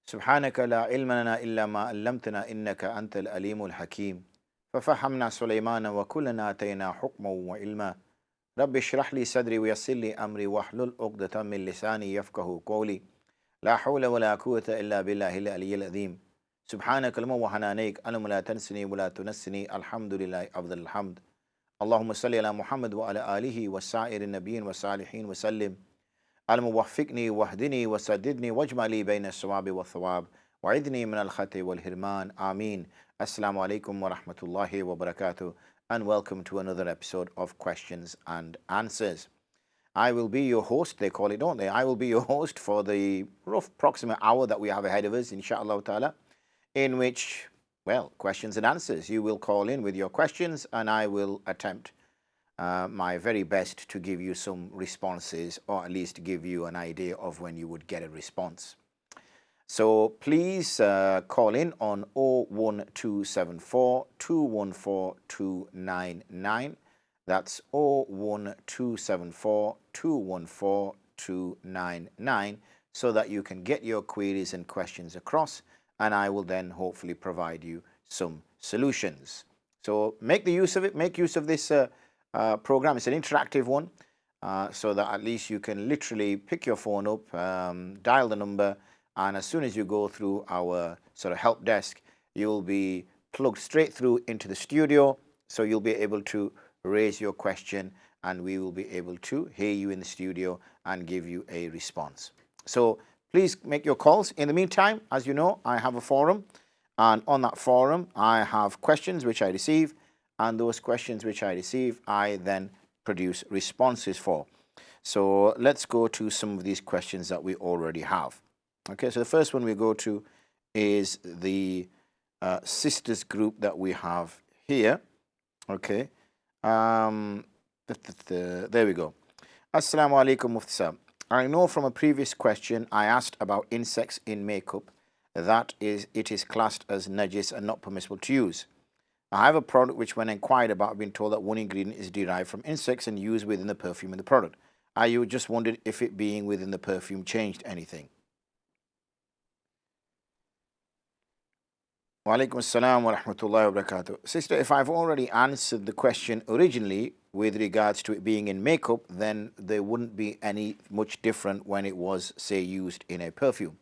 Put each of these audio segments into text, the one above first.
سبحانك لا علم لنا إلا ما علمتنا إنك أنت الأليم الحكيم ففهمنا سليمان وكلنا آتينا حكما وعلما رب اشرح لي صدري ويسر لي أمري واحلل عقدة من لساني يفقه قولي لا حول ولا قوة إلا بالله العلي العظيم سبحانك اللهم وحنانيك ألم لا تنسني ولا تنسني الحمد لله أفضل الحمد اللهم صل على محمد وعلى آله وسائر النبيين والصالحين وسلم الموفقني واهدني وسددني واجمع لي بين الصواب والثواب وعذني من الخطأ والهرمان آمين. Assalamu alaikum wa rahmatullahi wa barakatuh, and welcome to another episode of Questions and Answers. I will be your host, they call it, don't they? I will be your host for the rough approximate hour that we have ahead of us, inshallah ta'ala, in which, well, questions and answers. You will call in with your questions and I will attempt my very best to give you some responses, or at least give you an idea of when you would get a response. So please call in on 01274 214 299. That's 01274 214 299, so that you can get your queries and questions across, and I will then hopefully provide you some solutions. So make the use of it, make use of this program. It's an interactive one, so that at least you can literally pick your phone up, dial the number, and as soon as you go through our sort of help desk, you'll be plugged straight through into the studio, so you'll be able to raise your question and we will be able to hear you in the studio and give you a response. So please make your calls. In the meantime, as you know, I have a forum, and on that forum I have questions which I receive, and those questions which I receive, I then produce responses for. So let's go to some of these questions that we already have. Okay, so the first one we go to is the sisters group that we have here. Okay, there we go. Assalamu alaikum Mufti Sahab. I know from a previous question I asked about insects in makeup that it is classed as najis and not permissible to use. I have a product which, when inquired about, I've been told that one ingredient is derived from insects and used within the perfume in the product. I just wondered if it being within the perfume changed anything. Wa alaikum assalam wa rahmatullahi wa barakatuh. Sister, if I've already answered the question originally with regards to it being in makeup, then there wouldn't be any much different when it was, say, used in a perfume.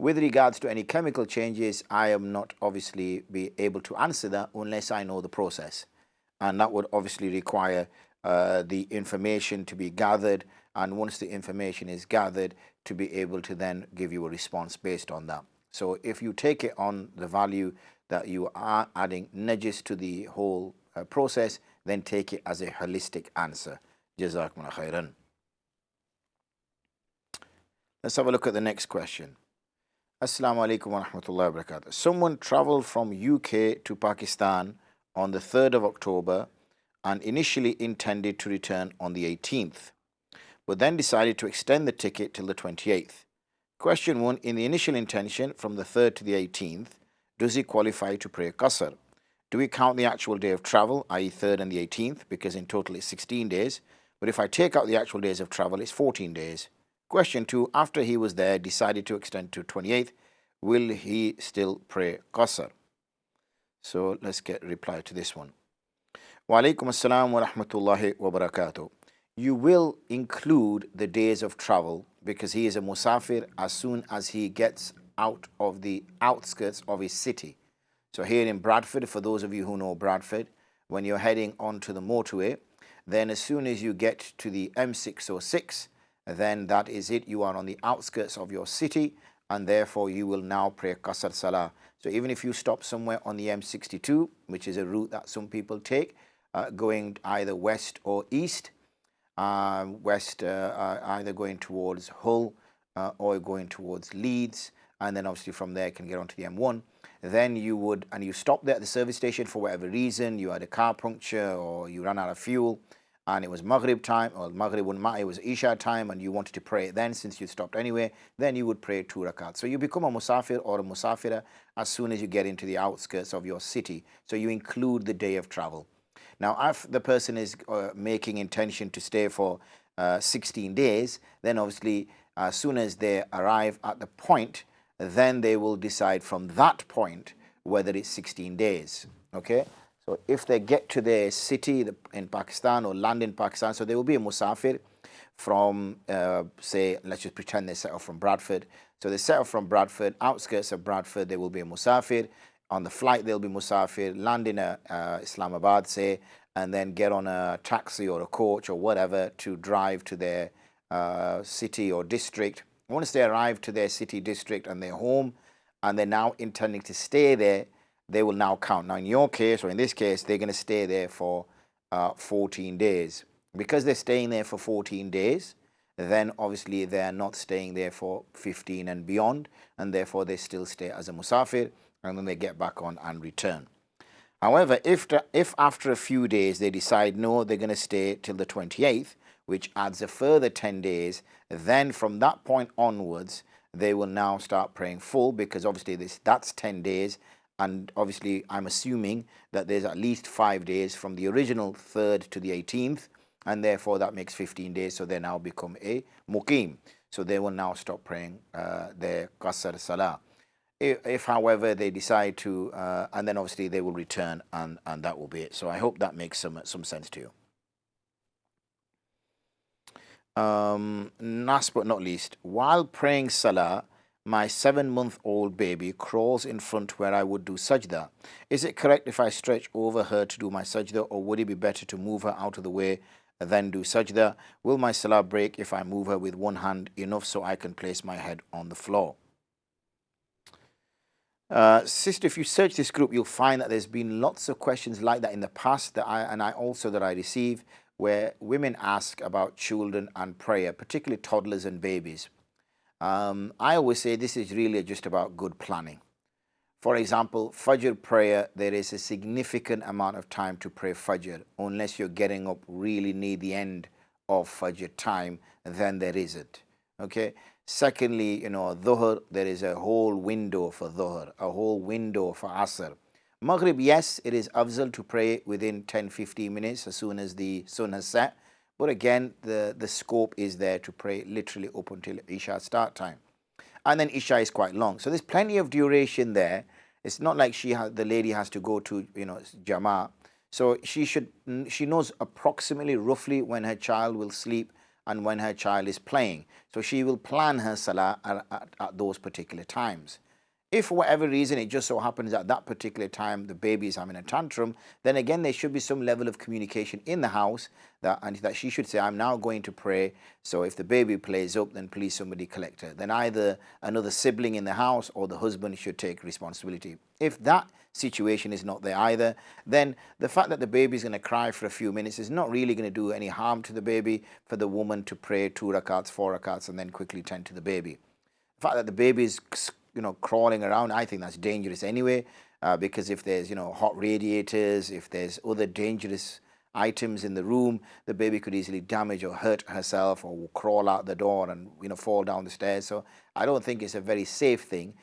With regards to any chemical changes, I am not obviously be able to answer that unless I know the process. And that would obviously require the information to be gathered, and once the information is gathered, to be able to then give you a response based on that. So if you take it on the value that you are adding najis to the whole process, then take it as a holistic answer. Jazakumullah khairan. Let's have a look at the next question. Assalamu alaikum wa rahmatullahi wa barakatuh. Someone traveled from UK to Pakistan on the 3rd of October and initially intended to return on the 18th, but then decided to extend the ticket till the 28th. Question 1. In the initial intention from the 3rd to the 18th, does he qualify to pray Qasr? Do we count the actual day of travel, i.e. 3rd and the 18th, because in total it's 16 days, but if I take out the actual days of travel, it's 14 days. Question 2. After he was there, decided to extend to 28th, will he still pray Qasr? So let's get a reply to this one. Wa alaikum assalam wa rahmatullahi wa barakatuh. You will include the days of travel because he is a musafir as soon as he gets out of the outskirts of his city. So here in Bradford, for those of you who know Bradford, when you're heading onto the motorway, then as soon as you get to the M606, then that is it. You are on the outskirts of your city, and therefore you will now pray Qasr Salah. So even if you stop somewhere on the M62, which is a route that some people take, going either west or east, either going towards Hull or going towards Leeds, and then obviously from there you can get onto the M1, then you would, and you stop there at the service station for whatever reason, you had a car puncture or you ran out of fuel, and it was Maghrib time, or Maghrib wouldn't matter, it was Isha time, and you wanted to pray it then since you stopped anyway, then you would pray 2 rakat. So you become a musafir or a musafira as soon as you get into the outskirts of your city. So you include the day of travel. Now, if the person is making intention to stay for 16 days, then obviously as soon as they arrive at the point then they will decide from that point whether it's 16 days. Okay, so if they get to their city in Pakistan or land in Pakistan, so they will be a musafir from, say, let's just pretend they set off from Bradford. So they set off from Bradford, outskirts of Bradford, they will be a musafir. On the flight, they'll be musafir, land in Islamabad, say, and then get on a taxi or a coach or whatever to drive to their city or district. Once they arrive to their city, district, and their home, and they're now intending to stay there, they will now count. Now, in your case, or in this case, they're going to stay there for 14 days. Because they're staying there for 14 days, then obviously they're not staying there for 15 and beyond, and therefore they still stay as a musafir, and then they get back on and return. However, if after a few days they decide, no, they're going to stay till the 28th, which adds a further 10 days, then from that point onwards, they will now start praying full, because obviously that's 10 days, and obviously I'm assuming that there's at least 5 days from the original 3rd to the 18th, and therefore that makes 15 days, so they now become a muqim. So they will now stop praying their qasr salah. If, however, they decide to, and then obviously they will return, and that will be it. So I hope that makes some sense to you. Last but not least, while praying salah, my 7-month-old baby crawls in front where I would do sajda. Is it correct if I stretch over her to do my sajda, or would it be better to move her out of the way and then do sajda? Will my salah break if I move her with one hand enough so I can place my head on the floor? Sister, if you search this group, you'll find that there's been lots of questions like that in the past that I receive, where women ask about children and prayer, particularly toddlers and babies. I always say this is really just about good planning. For example, Fajr prayer, there is a significant amount of time to pray Fajr. Unless you're getting up really near the end of Fajr time, then there isn't. Okay? Secondly, Dhuhr, there is a whole window for Dhuhr, a whole window for Asr. Maghrib, yes, it is afzal to pray within 10-15 minutes as soon as the sun has set. But again, the scope is there to pray literally up until Isha start time. And then Isha is quite long. So there's plenty of duration there. It's not like the lady has to go to, Jama'ah. So she knows approximately roughly when her child will sleep and when her child is playing. So she will plan her salah at those particular times. If for whatever reason it just so happens at that particular time the baby is having a tantrum, then again there should be some level of communication in the house that she should say, I'm now going to pray, so if the baby plays up, then please somebody collect her. Then either another sibling in the house or the husband should take responsibility. If that situation is not there either, then the fact that the baby is going to cry for a few minutes is not really going to do any harm to the baby for the woman to pray 2 rakats, 4 rakats, and then quickly tend to the baby. The fact that the baby is crawling around, I think that's dangerous anyway, because if there's hot radiators, if there's other dangerous items in the room, the baby could easily damage or hurt herself, or will crawl out the door and fall down the stairs. So I don't think it's a very safe thing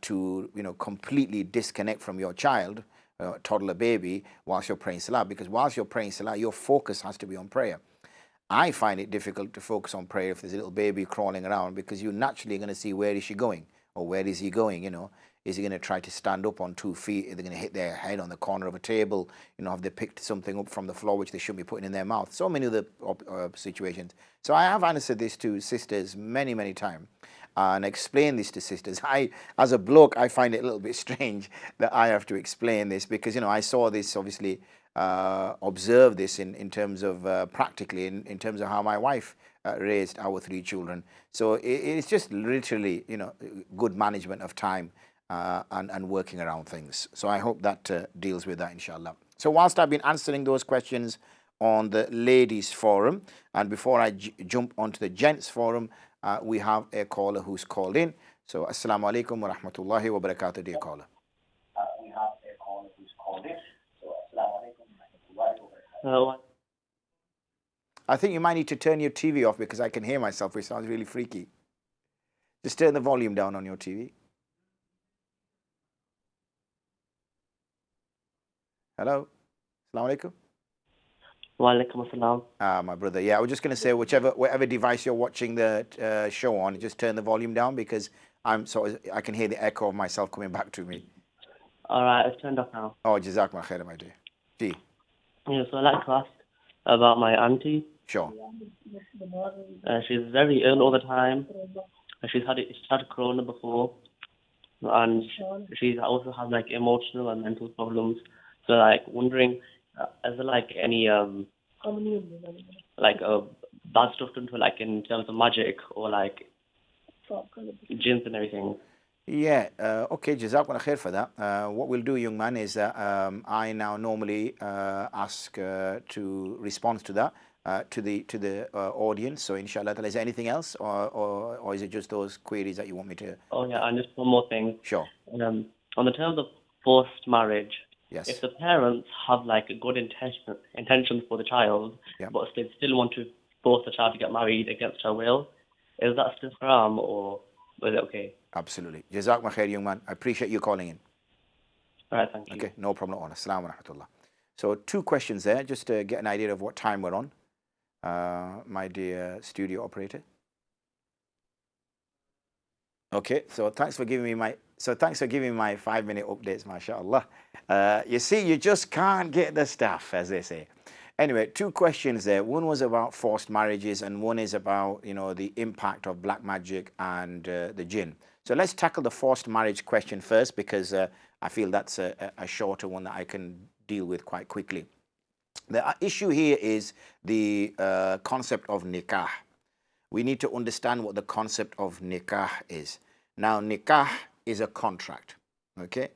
to completely disconnect from your child, toddler baby, whilst you're praying salah, because whilst you're praying salah, your focus has to be on prayer. I find it difficult to focus on prayer if there's a little baby crawling around, because you're naturally going to see, where is she going? Or where is he going? Is he going to try to stand up on 2 feet? Are they going to hit their head on the corner of a table? Have they picked something up from the floor which they shouldn't be putting in their mouth? So many other situations. So I have answered this to sisters many, many times and explained this to sisters. As a bloke, I find it a little bit strange that I have to explain this, because, I saw this, obviously, observe this in terms of practically, in terms of how my wife raised our 3 children. So it's just literally, good management of time and working around things. So I hope that deals with that, inshallah. So whilst I've been answering those questions on the ladies forum, and before I jump onto the gents forum, we have a caller who's called in. So assalamu alaikum wa rahmatullahi wa barakatuh, dear caller. We have a caller who's called in. So assalamu alaikum wa rahmatullahi wa barakatuh. I think you might need to turn your TV off, because I can hear myself, which sounds really freaky. Just turn the volume down on your TV. Hello? Assalamu alaikum. Wa alaikum assalam. My brother. Yeah, I was just going to say, whatever device you're watching the show on, just turn the volume down, because I can hear the echo of myself coming back to me. All right, it's turned off now. Oh, Jazakallah khair, my dear. Gee. Yeah, so I'd like to ask about my auntie. Sure. She's very ill all the time. She's had corona before, and she also has like emotional and mental problems. So like wondering, is there like any like bad stuff done to her, like in terms of magic or like jinns and everything? Yeah, okay, Jazakallah khair for that. What we'll do, young man, is that I now normally ask to respond to that to the audience. So inshallah, is there anything else, or is it just those queries that you want me to? Oh yeah, and just one more thing. Sure. On the terms of forced marriage, yes. If the parents have like a good intentions for the child, yeah. but they still want to force the child to get married against her will, is that still haram or is it okay? Absolutely. Jazakallah khair, young man. I appreciate you calling in. All right, thank you. Okay, no problem at all. Assalamu wa rahmatullah. So 2 questions there, just to get an idea of what time we're on, my dear studio operator. Okay, so thanks for giving me my 5-minute updates, mashallah. You see, you just can't get the stuff, as they say. Anyway, 2 questions there. One was about forced marriages, and one is about, the impact of black magic and the jinn. So let's tackle the forced marriage question first, because I feel that's a shorter one that I can deal with quite quickly. The issue here is the concept of nikah. We need to understand what the concept of nikah is. Now, nikah is a contract, okay?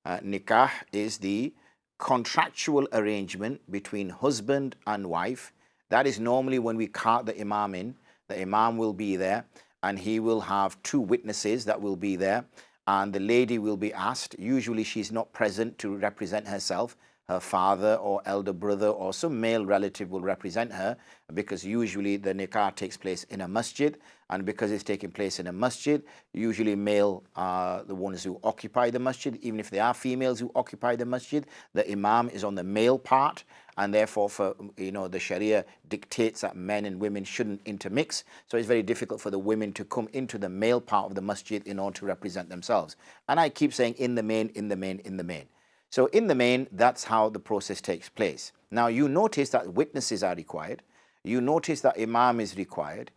Nikah is the contractual arrangement between husband and wife. That is normally when we cart the imam in. The imam will be there, and he will have 2 witnesses that will be there, and the lady will be asked. Usually she's not present to represent herself. Her father or elder brother or some male relative will represent her, because usually the nikah takes place in a masjid, and because it's taking place in a masjid, usually male are the ones who occupy the masjid. Even if there are females who occupy the masjid, the imam is on the male part, and therefore the Sharia dictates that men and women shouldn't intermix. So it's very difficult for the women to come into the male part of the masjid in order to represent themselves. And I keep saying in the main, in the main, in the main. So in the main, that's how the process takes place. Now you notice that witnesses are required. You notice that imam is required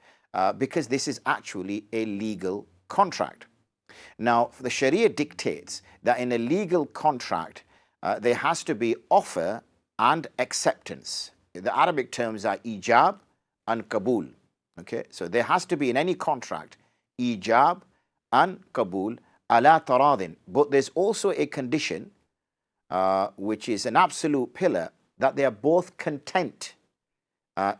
because this is actually a legal contract. Now the Sharia dictates that in a legal contract there has to be offer and acceptance. The Arabic terms are ijab and kabul. Okay, so there has to be in any contract ijab and kabul ala taradin. But there's also a condition which is an absolute pillar, that they are both content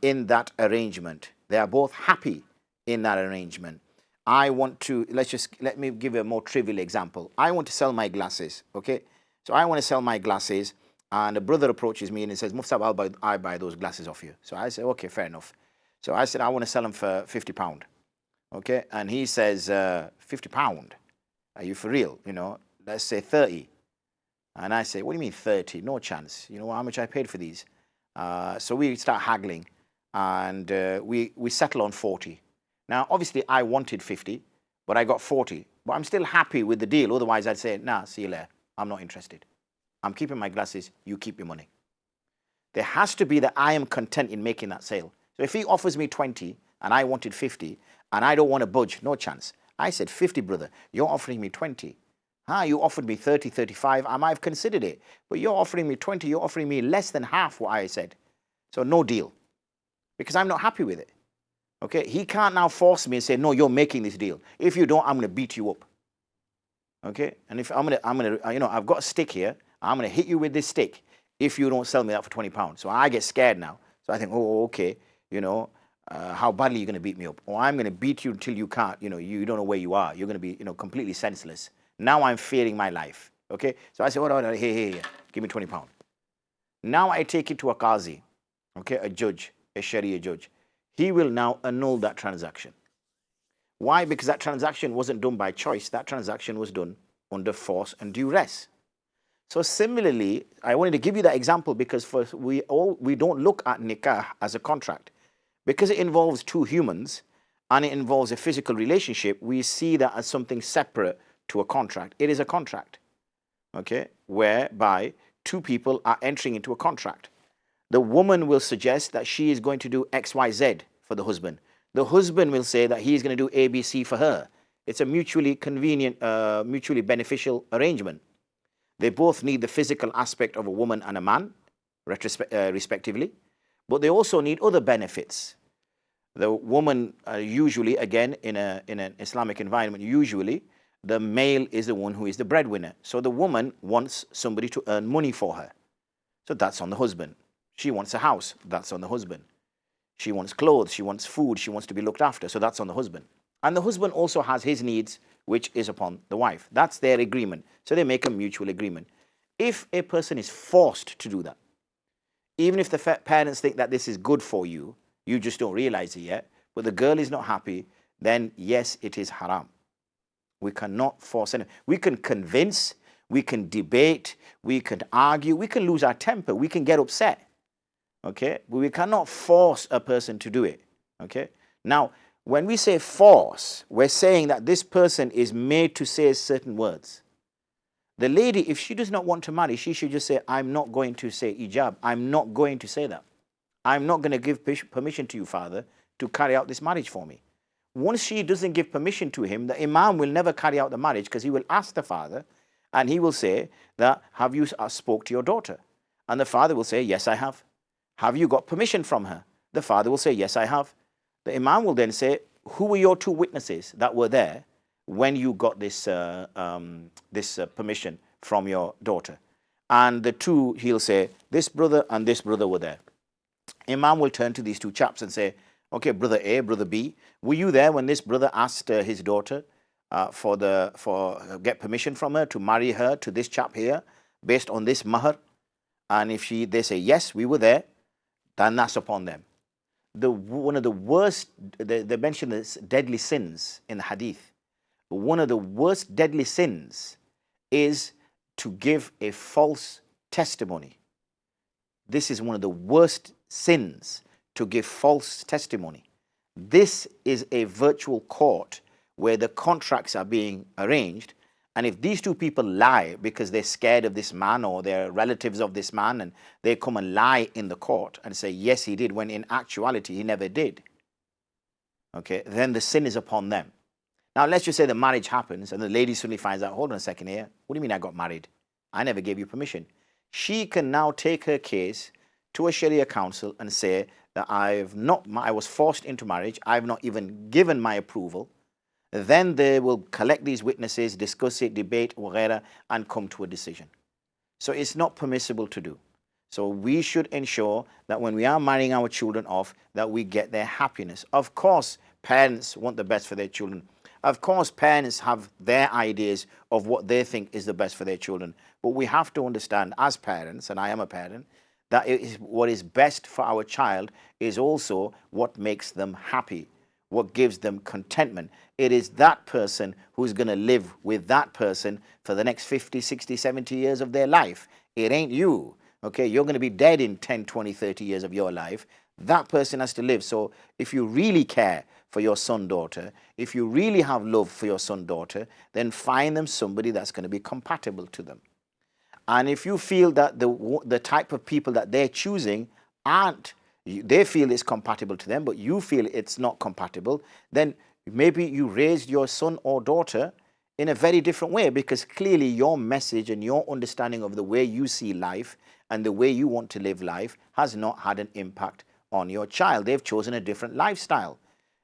in that arrangement. They are both happy in that arrangement. I want to, let me give a more trivial example. I want to sell my glasses, okay? So I want to sell my glasses, and a brother approaches me and he says, Muftab, I'll buy those glasses off you. So I say, okay, fair enough. So I said, I want to sell them for £50, okay? And he says, £50? Are you for real? Let's say 30. And I say, what do you mean 30? No chance. You know how much I paid for these? So we start haggling, and we settle on 40. Now, obviously, I wanted 50, but I got 40. But I'm still happy with the deal. Otherwise, I'd say, nah, see you later. I'm not interested. I'm keeping my glasses. You keep your money. There has to be that I am content in making that sale. So if he offers me 20 and I wanted 50 and I don't want to budge, no chance. I said, 50, brother. You're offering me 20. You offered me 30, 35, I might have considered it. But you're offering me 20, you're offering me less than half what I said. So no deal, because I'm not happy with it. Okay, he can't now force me and say, no, you're making this deal. If you don't, I'm going to beat you up. Okay, and if I've got a stick here, I'm going to hit you with this stick if you don't sell me that for £20. So I get scared now. So I think, oh, okay, how badly are you going to beat me up? Or I'm going to beat you until you can't, you don't know where you are. You're going to be, completely senseless. Now I'm fearing my life, okay? So I say, oh, here, give me £20. Now I take it to a qazi, okay, a judge, a Sharia judge. He will now annul that transaction. Why? Because that transaction wasn't done by choice. That transaction was done under force and duress. So similarly, I wanted to give you that example because we don't look at nikah as a contract. Because it involves 2 humans, and it involves a physical relationship, we see that as something separate to a contract. It is a contract, okay, whereby two people are entering into a contract. The woman will suggest that she is going to do X, Y, Z for the husband. The husband will say that he's going to do A, B, C for her. It's a mutually convenient, mutually beneficial arrangement. They both need the physical aspect of a woman and a man, respectively, but they also need other benefits. The woman, usually, again, in an Islamic environment, usually the male is the one who is the breadwinner. So the woman wants somebody to earn money for her. So that's on the husband. She wants a house. That's on the husband. She wants clothes. She wants food. She wants to be looked after. So that's on the husband. And the husband also has his needs, which is upon the wife. That's their agreement. So they make a mutual agreement. If a person is forced to do that, even if the parents think that this is good for you, you just don't realize it yet, but the girl is not happy, then yes, it is haram. We cannot force anyone. We can convince, we can debate, we can argue, we can lose our temper, we can get upset. Okay? But we cannot force a person to do it. Okay? Now, when we say force, we're saying that this person is made to say certain words. The lady, if she does not want to marry, she should just say, I'm not going to say ijab. I'm not going to say that. I'm not going to give permission to you, father, to carry out this marriage for me. Once she doesn't give permission to him, the imam will never carry out the marriage because he will ask the father and he will say that, have you spoke to your daughter? And the father will say, yes, I have. Have you got permission from her? The father will say, yes, I have. The imam will then say, who were your two witnesses that were there when you got this, permission from your daughter? And the two, he'll say, this brother and this brother were there. Imam will turn to these two chaps and say, okay, brother A, brother B, were you there when this brother asked his daughter get permission from her to marry her to this chap here based on this mahar? And if they say, yes, we were there, then that's upon them. One of the worst, they mention this deadly sins in the hadith. One of the worst deadly sins is to give a false testimony. This is one of the worst sins, to give false testimony. This is a virtual court where the contracts are being arranged, and if these two people lie because they're scared of this man or they're relatives of this man, and they come and lie in the court and say, yes, he did, when in actuality he never did, okay, then the sin is upon them. Now, let's just say the marriage happens and the lady suddenly finds out, hold on a second here, what do you mean I got married? I never gave you permission. She can now take her case to a Sharia council and say that I was forced into marriage, I've not even given my approval. Then they will collect these witnesses, discuss it, debate, whatever, and come to a decision. So it's not permissible to do. So we should ensure that when we are marrying our children off, that we get their happiness. Of course, parents want the best for their children. Of course, parents have their ideas of what they think is the best for their children. But we have to understand as parents, and I am a parent, that what is best for our child is also what makes them happy, what gives them contentment. It is that person who's going to live with that person for the next 50, 60, 70 years of their life. It ain't you. Okay, you're going to be dead in 10, 20, 30 years of your life. That person has to live. So if you really care for your son, daughter, if you really have love for your son, daughter, then find them somebody that's going to be compatible to them. And if you feel that the type of people that they're choosing they feel it's compatible to them, but you feel it's not compatible, then maybe you raised your son or daughter in a very different way, because clearly your message and your understanding of the way you see life and the way you want to live life has not had an impact on your child. They've chosen a different lifestyle.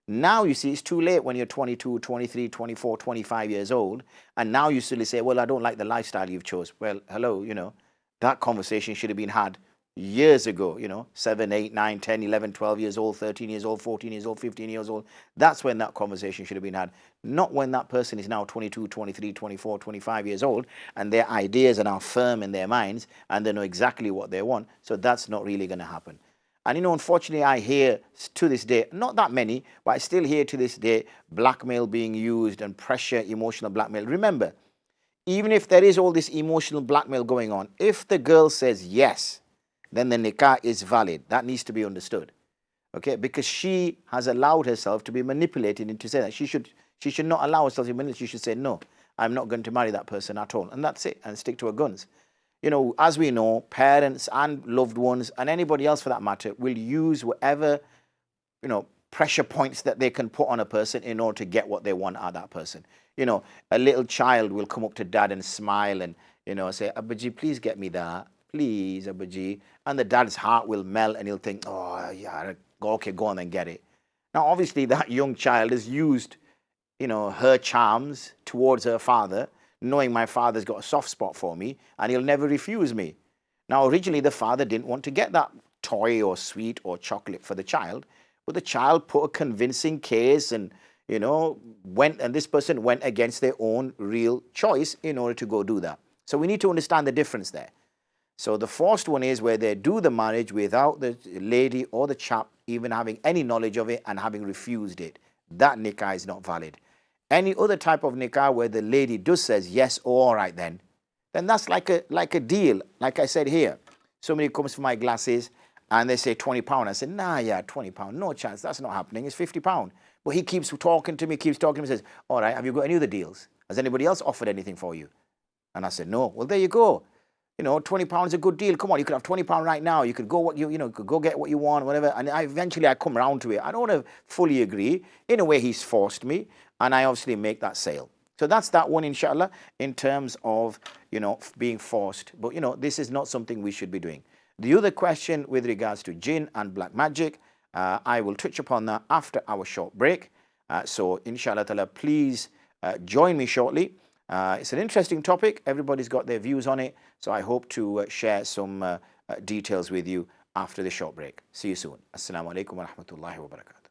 Now, you see, it's too late when you're 22, 23, 24, 25 years old, and now you suddenly say, well, I don't like the lifestyle you've chose. Well, hello, that conversation should have been had years ago, 7, 8, 9, 10, 11, 12 years old, 13 years old, 14 years old, 15 years old. That's when that conversation should have been had. Not when that person is now 22, 23, 24, 25 years old, and their ideas are now firm in their minds, and they know exactly what they want. So that's not really going to happen. And unfortunately, I hear to this day, not that many, but I still hear to this day, blackmail being used and pressure, emotional blackmail. Remember, even if there is all this emotional blackmail going on, if the girl says yes, then the nikah is valid. That needs to be understood. okay, because she has allowed herself to be manipulated into saying that she should not allow herself to be manipulated. She should say, no, I'm not going to marry that person at all. And that's it, and stick to her guns. You know, as we know, parents and loved ones and anybody else for that matter will use whatever, you know, pressure points that they can put on a person in order to get what they want out of that person. You know, a little child will come up to dad and smile and, you know, say, Abaji, please get me that. Please, Abaji. And the dad's heart will melt and he'll think, oh, yeah, okay, go on and get it. Now, obviously, that young child has used, you know, her charms towards her father, knowing my father's got a soft spot for me and he'll never refuse me. Now, originally, the father didn't want to get that toy or sweet or chocolate for the child, but the child put a convincing case and, you know, this person went against their own real choice in order to go do that. So we need to understand the difference there. So the forced one is where they do the marriage without the lady or the chap even having any knowledge of it and having refused it. That nikah is not valid. Any other type of nikah where the lady does says, yes, oh, all right then that's like a deal. Like I said here, somebody comes for my glasses and they say £20. I said, nah, yeah, £20, no chance, that's not happening, it's £50. But he keeps talking to me, says, all right, have you got any other deals? Has anybody else offered anything for you? And I said, no. Well, there you go. You know, £20 is a good deal. Come on, you could have £20 right now. You could go could go get what you want, whatever. And eventually I come around to it. I don't want to fully agree. In a way, he's forced me, and I obviously make that sale. So that's that one, inshallah, in terms of, you know, being forced. But, you know, this is not something we should be doing. The other question with regards to jinn and black magic, I will touch upon that after our short break. So, inshallah ta'ala, please join me shortly. It's an interesting topic. Everybody's got their views on it. So I hope to share some details with you after the short break. See you soon. Assalamu alaikum wa rahmatullahi wa barakatuh.